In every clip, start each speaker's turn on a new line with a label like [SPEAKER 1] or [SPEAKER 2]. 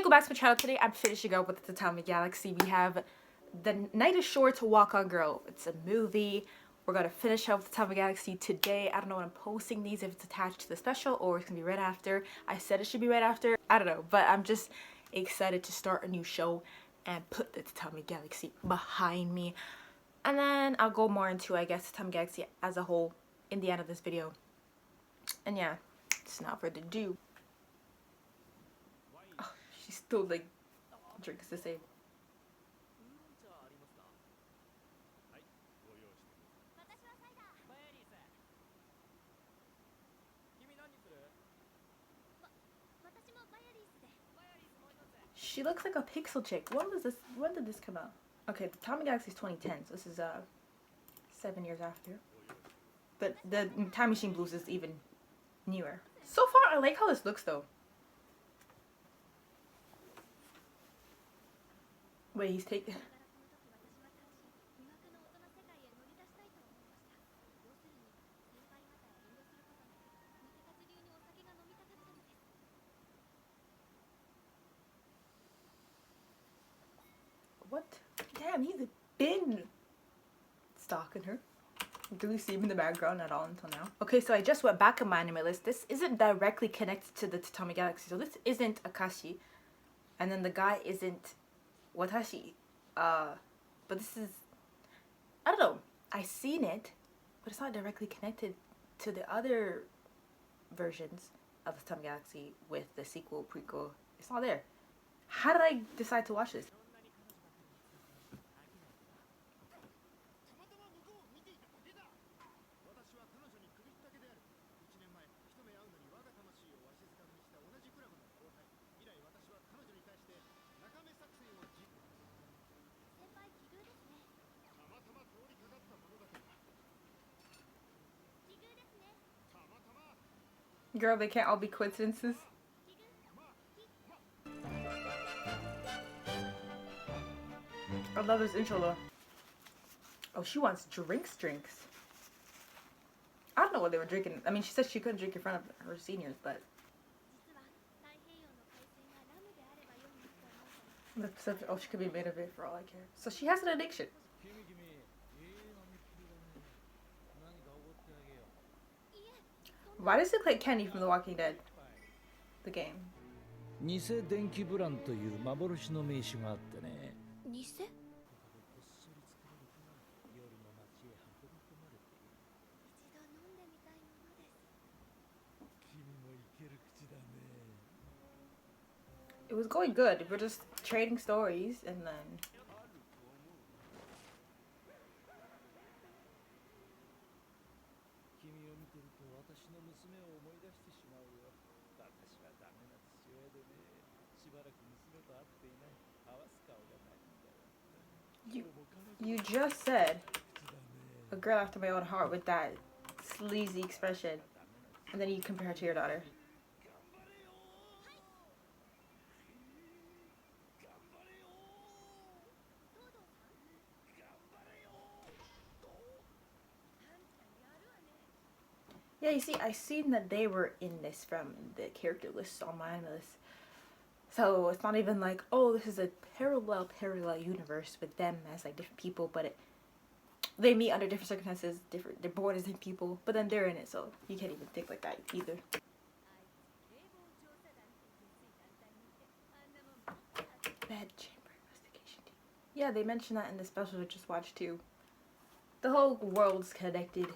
[SPEAKER 1] welcome back to my channel. Today I'm finishing up with the Tatami Galaxy. We have The Night is Short to Walk on Girl. It's a movie. We're gonna finish up with the Tatami Galaxy today. I don't know when I'm posting these, if it's attached to the special or it's gonna be right after. I said it should be right after. I don't know, but I'm just excited to start a new show and put the Tatami Galaxy behind me. And then I'll go more into, I guess, the Tatami Galaxy as a whole in the end of this video. And yeah, just not further ado. Oh, she's still like drinks the same. She looks like a pixel chick. When did this come out? Okay, the Tatami Galaxy is 2010, so this is 7 years after. But the Time Machine Blues is even newer. So far, I like how this looks though. Wait, he's taking. What? Damn, he's been stalking her. Do we see him in the background at all until now? Okay, so I just went back on my anime list. This isn't directly connected to the Tatami Galaxy. So this isn't Akashi. And then the guy isn't Watashi. But this is... I don't know. I've seen it, but it's not directly connected to the other versions of the Tatami Galaxy with the sequel, prequel. It's not there. How did I decide to watch this? Girl, they can't all be coincidences. I love this intro though. Oh, she wants drinks. I don't know what they were drinking. I mean, she said she couldn't drink in front of her seniors, but... Oh, she could be made of it for all I care. So she has an addiction. Why does it look like Kenny from The Walking Dead? The game.
[SPEAKER 2] 偽電気ブランという幻の名刺があってね。偽？It was going good. We're just trading stories and then... You just said a girl after my own heart with that sleazy expression, and then you compare her to your daughter. Yeah, you see, I seen that they were in this from the character list on my list. So it's not even like, oh, this is a parallel universe with them as like different people, but they meet under different circumstances, they're born as different people, but then they're in it, so you can't even think like that either. Bed chamber investigation team. Yeah, they mentioned that in the special I just watched too. The whole world's connected.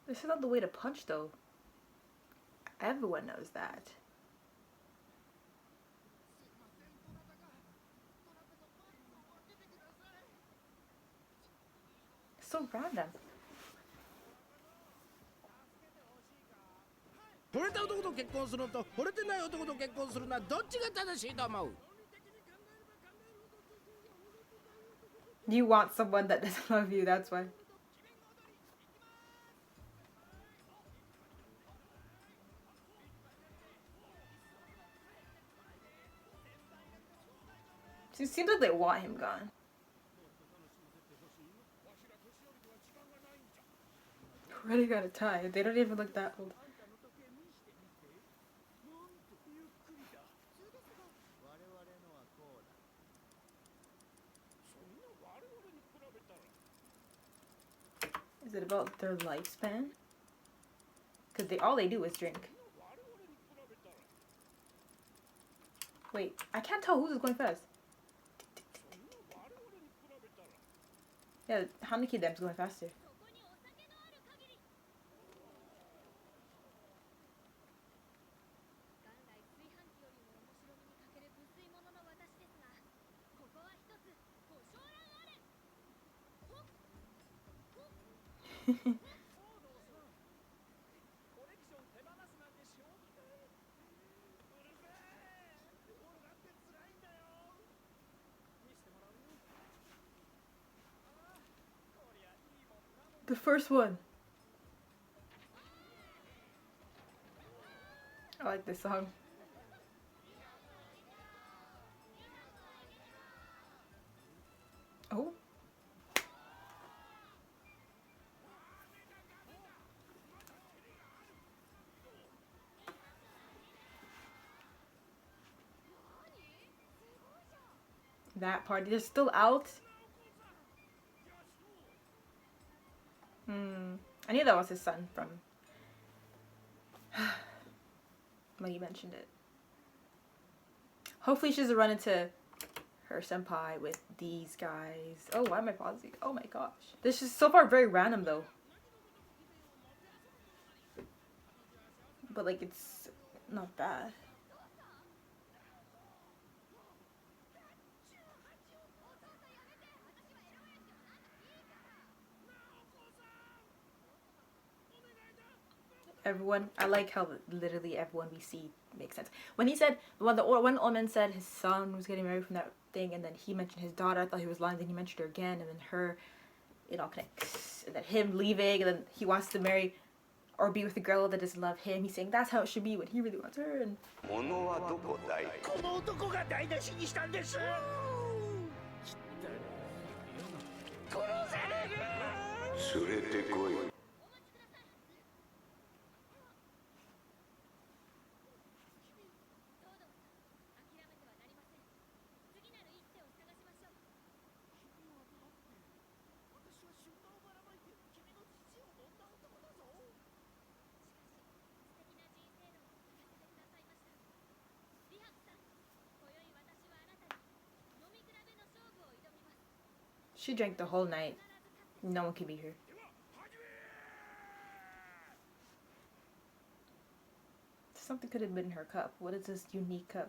[SPEAKER 2] This is not the way to punch though. Everyone knows that. So random.
[SPEAKER 3] 惚れた男と結婚するのと惚れてない男と結婚するのはどっちが正しいと思う?
[SPEAKER 1] You want someone that doesn't love you, that's why. It seems like they want him gone.
[SPEAKER 2] running out of time. They don't even look that old. Is it about their lifespan? Because all they do is drink. Wait, I can't tell who's going fast. Yeah, Hanaki them's going faster. The first one. I like this song. Oh. That party is still out. I knew that was his son from when you mentioned it. Hopefully she doesn't run into her senpai with these guys. Oh, why am I pausing? Oh my gosh. This is so far very random though. But like it's not bad. Everyone, I like how literally everyone we see makes sense. When he said, when one old man said his son was getting married from that thing, and then he mentioned his daughter, I thought he was lying, then he mentioned her again, and then her, it all connects. And then him leaving, and then he wants to marry or be with a girl that doesn't love him. He's saying that's how it should be when he really wants her. And she drank the whole night. No one can beat her. Something could have been in her cup. What is this unique cup?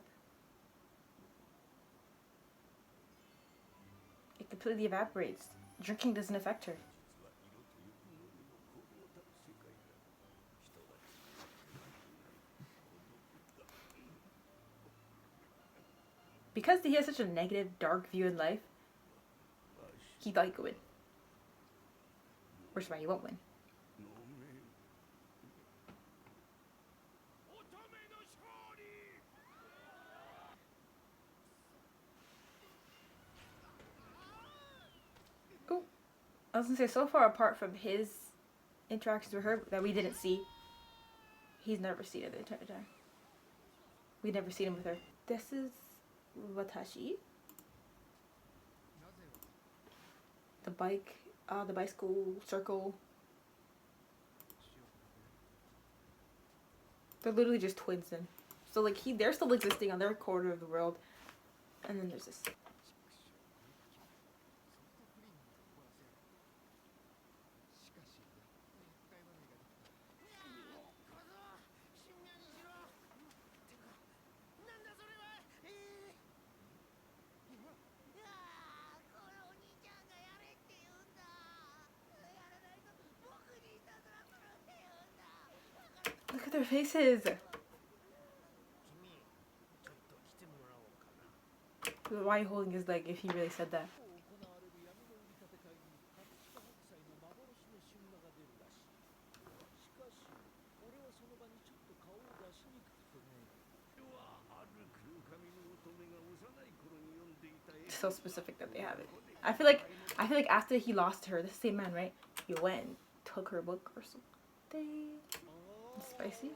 [SPEAKER 2] It completely evaporates. Drinking doesn't affect her. Because he has such a negative, dark view in life, he thought he could win. Which is why he won't win. Oh, I was gonna say, so far apart from his interactions with her that we didn't see, he's never seen her the entire time. We never seen him with her. This is Watashi. The bike, the bicycle circle. They're literally just twins then. So like they're still existing on their corner of the world. And then there's this. Look at their faces. Why are you holding his leg if he really said that? It's so specific that they have it. I feel like after he lost her, the same man, right? He went and took her book or something. It's spicy.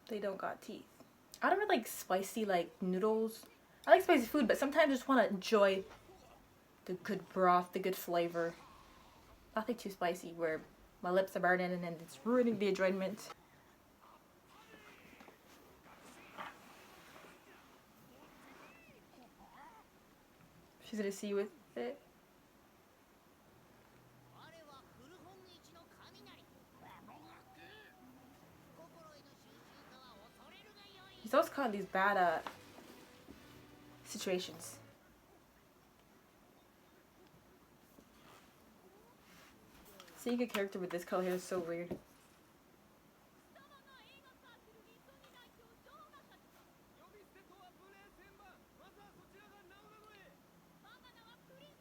[SPEAKER 2] They don't got teeth. I don't really like spicy like noodles. I like spicy food, but sometimes I just want to enjoy the good broth, the good flavor. Nothing too spicy where my lips are burning and then it's ruining the enjoyment. She's gonna see with it. He's always caught in these bad situations. Seeing a character with this color hair is so weird.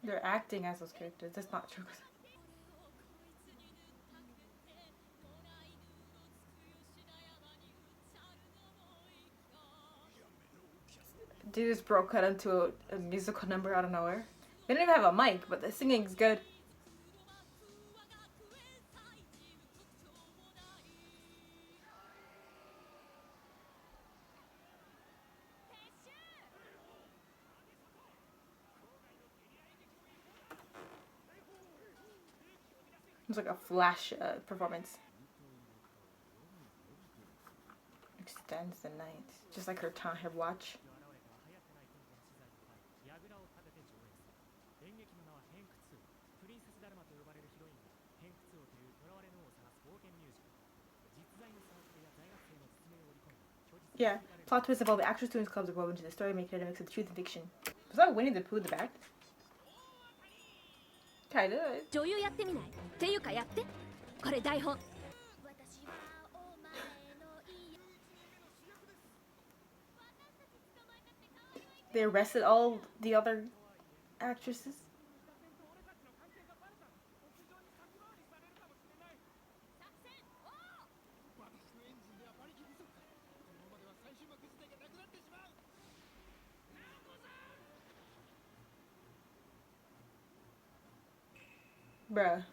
[SPEAKER 2] They're acting as those characters. That's not true. Dude just broke out into a musical number out of nowhere. They didn't even have a mic, but the singing's good. It's like a flash performance. Extends the night, just like her watch. Yeah, plot twist involve the actual students' clubs are woven into the story, making it a mix of truth and fiction. Was that Winnie the Pooh in the back? Kinda.
[SPEAKER 4] 女優やってみないっていうかやってこれ台本
[SPEAKER 2] They arrested all the other actresses. Bruh.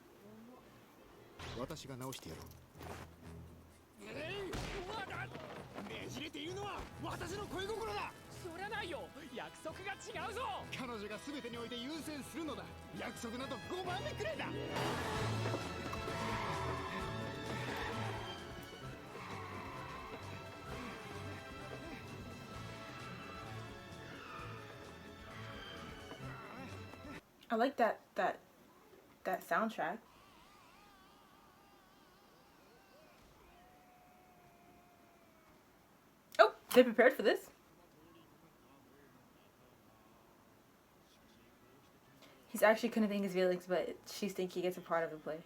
[SPEAKER 3] 私が直してやろう。ねじれているのは私の恋心だ。そりゃないよ。約束が違うぞ。彼女が全てにおいて優先するのだ。約束など5番目くらいだ。
[SPEAKER 2] I like that soundtrack. Oh, they prepared for this. He's actually conveying his feelings, but she's thinking it's a part of the play.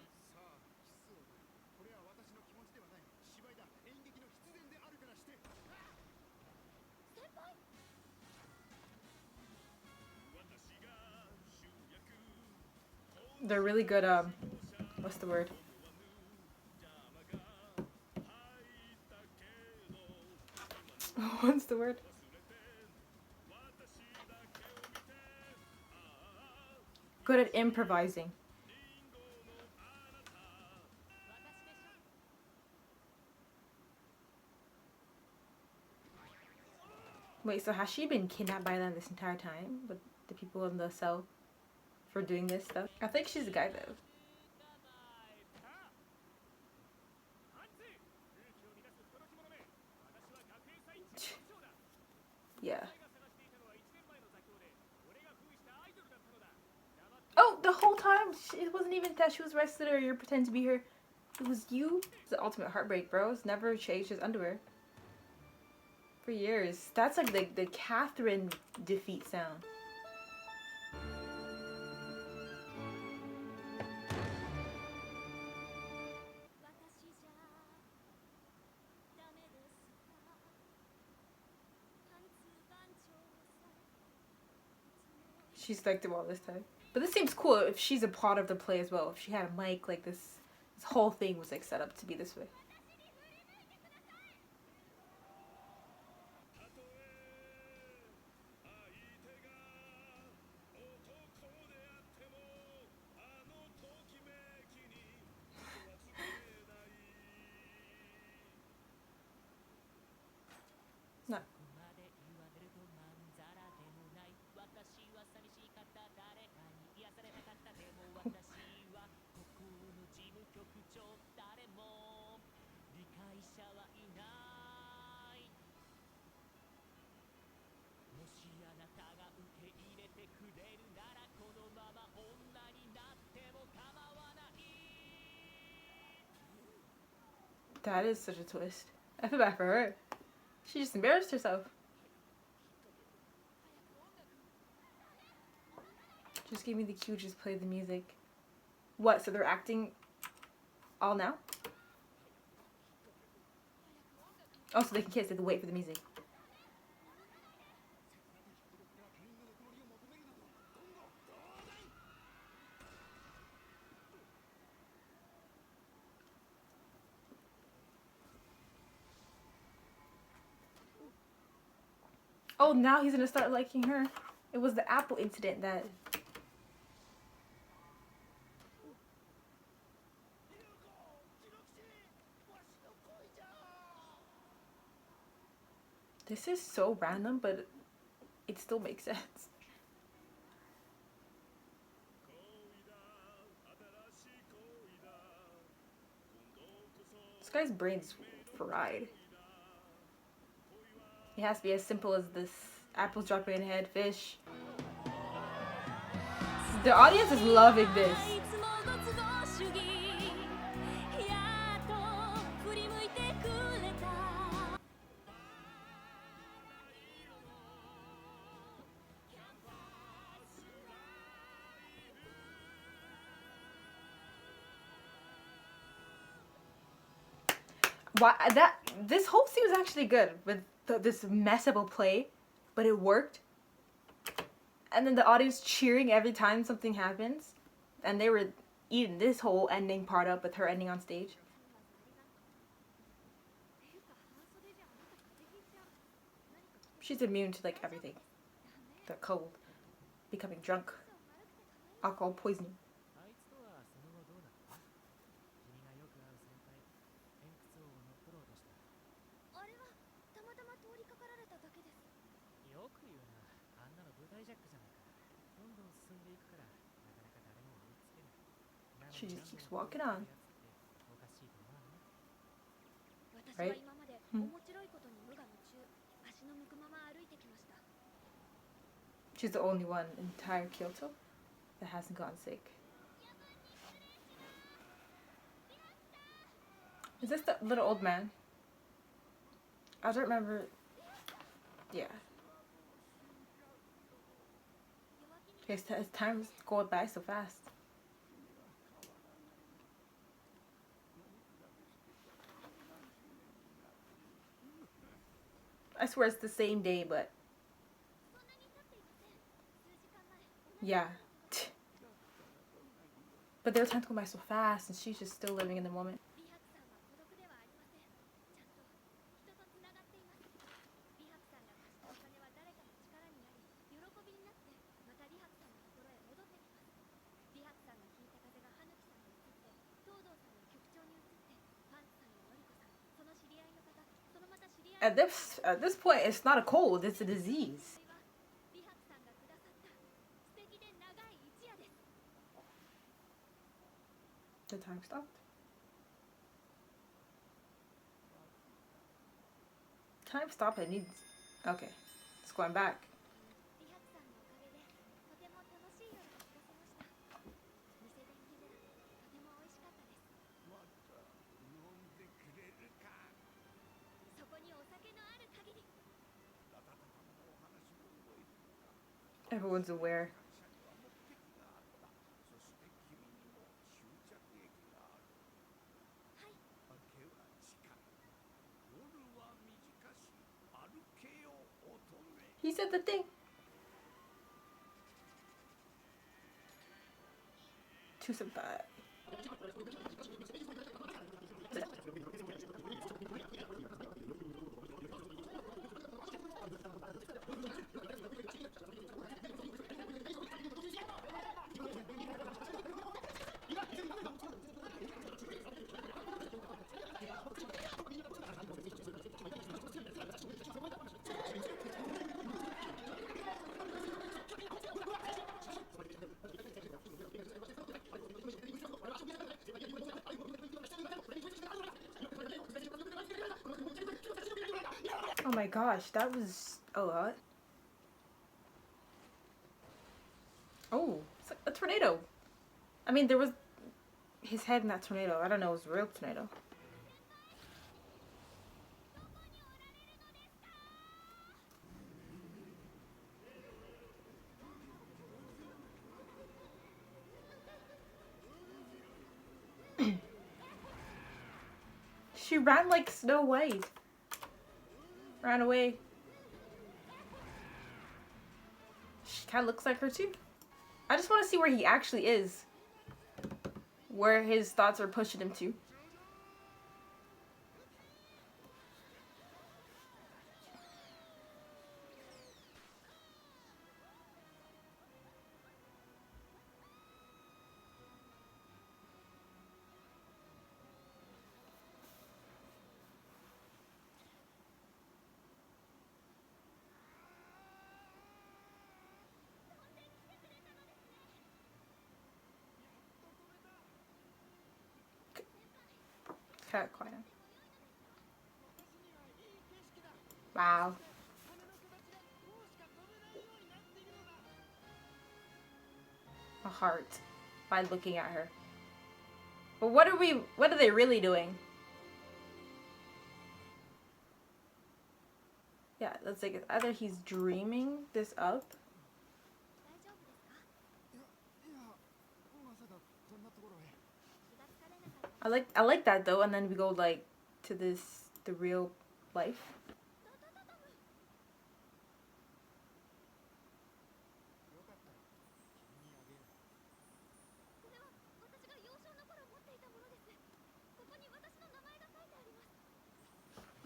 [SPEAKER 2] They're really good, what's the word? What's the word? Good at improvising. Wait, so has she been kidnapped by them this entire time? With the people in the cell? For doing this stuff? I think she's the guy though. Yeah. Oh, the whole time it wasn't even that she was arrested or you're pretending to be her. It was you. It's the ultimate heartbreak, bro. It's never changed his underwear. For years. That's like the Catherine defeat sound. She's liked him all this time. But this seems cool if she's a part of the play as well. If she had a mic, like this whole thing was like set up to be this way. That is such a twist. I feel bad for her. She just embarrassed herself. Just give me the cue, just play the music. What, so they're acting all now? Oh, so they can kiss, they have to wait for the music. Oh, now he's gonna start liking her. It was the apple incident that... This is so random, but it still makes sense. This guy's brain's fried. It has to be as simple as this. Apples dropping in head, fish. The audience is loving this. Why that this whole scene was actually good with this mess of a play, but it worked. And then the audience cheering every time something happens, and they were eating this whole ending part up with her ending on stage. She's immune to like everything. The cold, becoming drunk, alcohol poisoning. She just keeps walking on. Right? She's the only one in entire Kyoto that hasn't gotten sick. Is this the little old man? I don't remember. Yeah. His time's going by so fast. I swear it's the same day, but yeah. But their time's going by so fast, and she's just still living in the moment. At this point, it's not a cold; it's a disease. The time stopped. Time stopped. It needs. Okay, it's going back. Everyone's aware. He said the thing. To survive. Oh my gosh, that was a lot. Oh, it's like a tornado. I mean, there was his head in that tornado. I don't know, it was a real tornado. She ran like Snow White. Ran away. She kind of looks like her too. I just want to see where he actually is. Where his thoughts are pushing him to. Kind of quiet. Wow. A heart by looking at her. But what are they really doing? Yeah, that's like either he's dreaming this up. I like that though, and then we go like to the real life.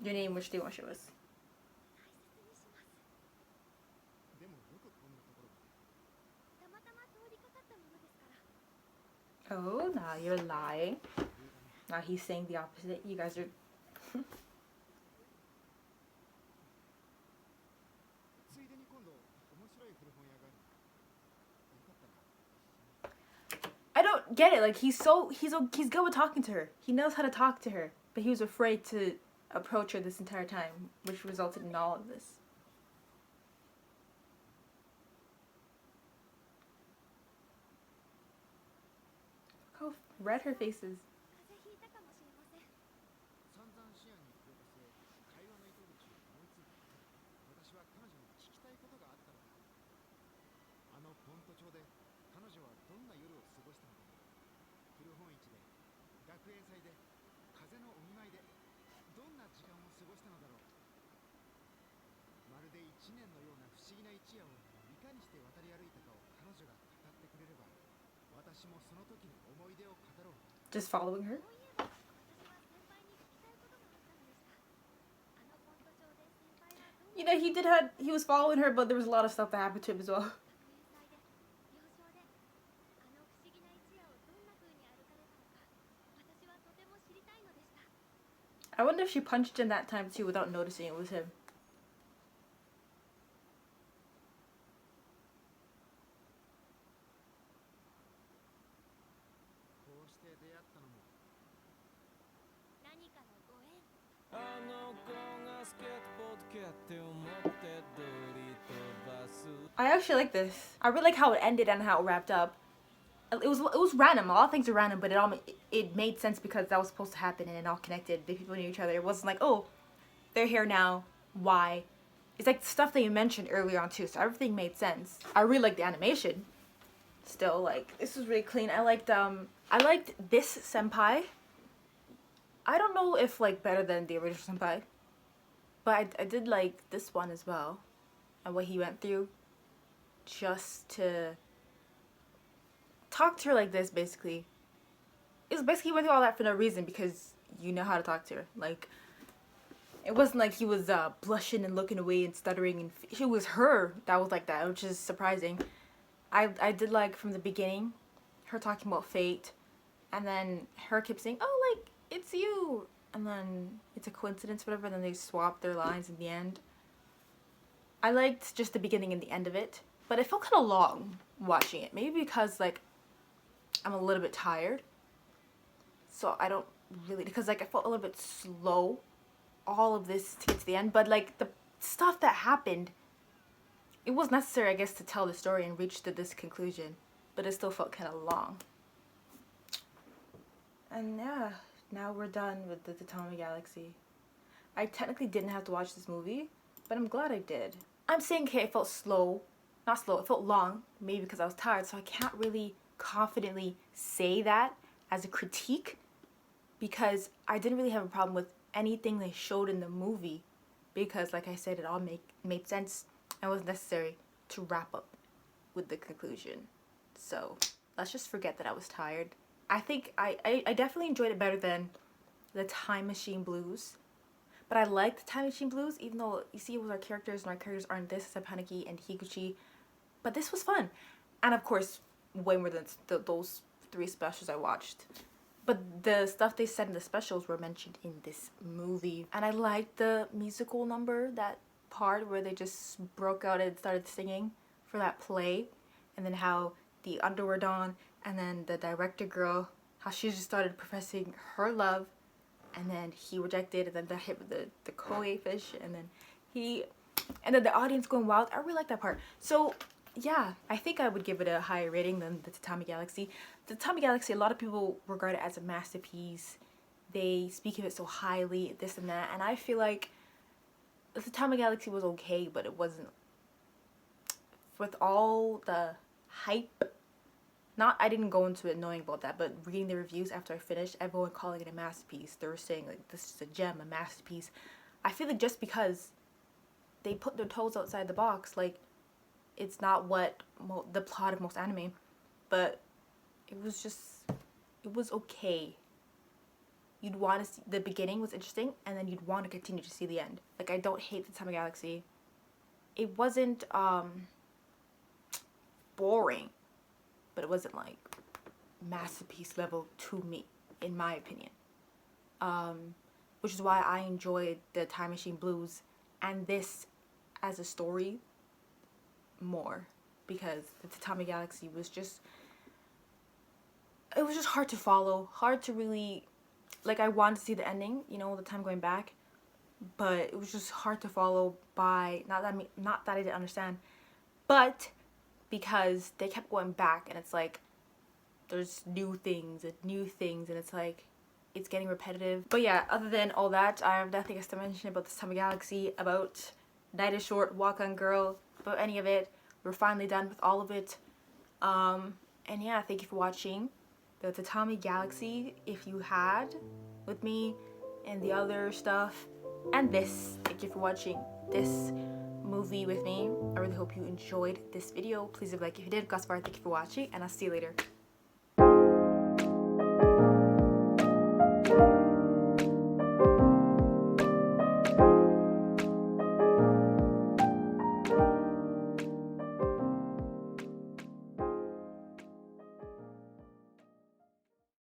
[SPEAKER 2] Your name, which do you want to show us? Oh, now you're lying. Now he's saying the opposite. You guys are... I don't get it. Like, he's good with talking to her. He knows how to talk to her. But he was afraid to approach her this entire time, which resulted in all of this. Look how red her face is. Just following her? You know, he was following her, but there was a lot of stuff that happened to him as well. I wonder if she punched him that time too without noticing it was him. I actually like this. I really like how it ended and how it wrapped up. It was random. A lot of things are random, but it made sense because that was supposed to happen and it all connected. The people knew each other. It wasn't like, oh, they're here now. Why? It's like stuff that you mentioned earlier on too. So everything made sense. I really like the animation. Still, like, this was really clean. I liked this senpai. I don't know if like better than the original senpai, but I did like this one as well, and what he went through just to talk to her like this. Basically, it was basically he went through all that for no reason because you know how to talk to her. Like, it wasn't like he was blushing and looking away and stuttering, and it was her that was like that, which is surprising. I did like from the beginning, her talking about fate, and then her kept saying, "Oh, like it's you," and then it's a coincidence, whatever. And then they swapped their lines in the end. I liked just the beginning and the end of it, but it felt kind of long watching it. Maybe because like I'm a little bit tired, so I don't really, because like I felt a little bit slow, all of this to get to the end. But like the stuff that happened, it was necessary, I guess, to tell the story and reach to this conclusion, but it still felt kind of long. And yeah, now we're done with the Tatami Galaxy. I technically didn't have to watch this movie, but I'm glad I did. I'm saying, okay, it felt slow. Not slow, it felt long, maybe because I was tired, so I can't really confidently say that as a critique, because I didn't really have a problem with anything they showed in the movie, because like I said, it all made sense and was necessary to wrap up with the conclusion. So let's just forget that I was tired. I think I definitely enjoyed it better than the Time Machine Blues. But I liked the Time Machine Blues, even though you see it was our characters, and our characters aren't this, Sapanaki and Higuchi. But this was fun. And of course, way more than those 3 specials I watched. But the stuff they said in the specials were mentioned in this movie. And I liked the musical number, that part where they just broke out and started singing for that play. And then how the underwear Dawn and then the director girl, how she just started professing her love. And then he rejected, and then that hit with the koi fish, and then the audience going wild. I really like that part. So yeah, I think I would give it a higher rating than the Tatami Galaxy. The Tatami Galaxy, a lot of people regard it as a masterpiece. They speak of it so highly, this and that, and I feel like the Tatami Galaxy was okay, but it wasn't, with all the hype. I didn't go into it knowing about that, but reading the reviews after I finished, everyone calling it a masterpiece. They were saying like, this is a gem, a masterpiece. I feel like just because they put their toes outside the box, like, it's not what the plot of most anime, but it was okay. You'd want to see, the beginning was interesting, and then you'd want to continue to see the end. Like, I don't hate the Time of Galaxy. It wasn't boring, but it wasn't like masterpiece level to me, in my opinion. Which is why I enjoyed the Time Machine Blues and this as a story more, because the Tatami Galaxy was just, it was just hard to follow, hard to really, like, I wanted to see the ending, you know, the time going back, but it was just hard to follow by, not that I didn't understand, but because they kept going back, and it's like there's new things, and it's like it's getting repetitive. But yeah, other than all that, I have nothing else to mention about this Tatami Galaxy, about Night is Short, Walk On Girl, about any of it. We're finally done with all of it. And yeah, thank you for watching the Tatami Galaxy, if you had with me, and the other stuff, and this. Thank you for watching this movie with me. I really hope you enjoyed this video. Please leave a like if you did. Gus Bar, thank you for watching, and I'll see you later.